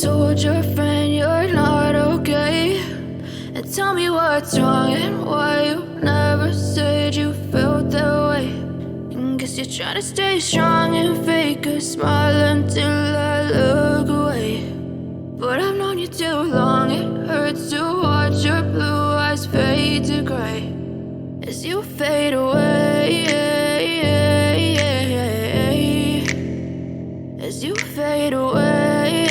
told your friend you're not okay, and tell me what's wrong and why you never said you felt that way. And guess you're trying to stay strong and fake a smile until I look away. But I've known you too long, it hurts to watch your blue eyes fade to gray as you fade away, as you fade away.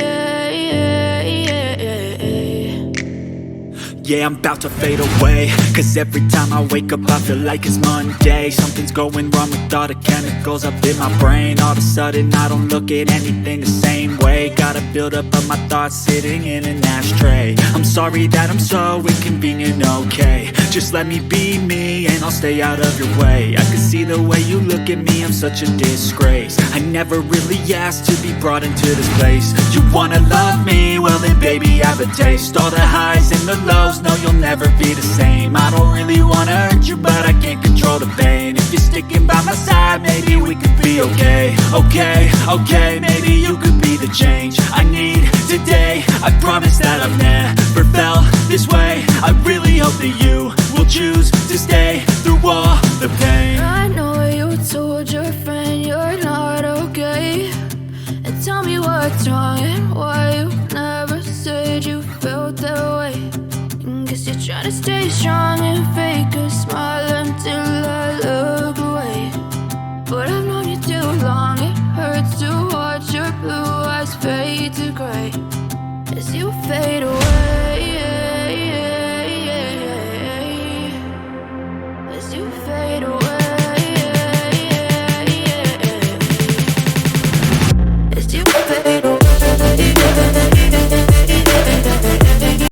Yeah, I'm about to fade away, cause every time I wake up I feel like it's Monday. Something's going wrong with all the chemicals up in my brain. All of a sudden I don't look at anything the same way. Gotta build up of my thoughts sitting in an ashtray. I'm sorry that I'm so inconvenient, okay. Just let me be me and I'll stay out of your way. I can see the way you look at me, I'm such a disgrace. I never really asked to be brought into this place. You wanna love me? Well then baby I have a taste. All the highs and the lows, no you'll never be the same. I don't really wanna hurt you but I can't control the pain. If you're sticking by my side maybe we could be okay. Okay, maybe you could be the change I need today. I promise that I've never felt this way. I really hope that you will choose to stay through all the pain. I know you told your friend you're not okay, and tell me what's wrong and why you never said you felt that way. And guess you're trying to stay strong and fake a smile until I look away. But I've known you too long, it hurts to watch your blue eyes fade to gray as you fade away.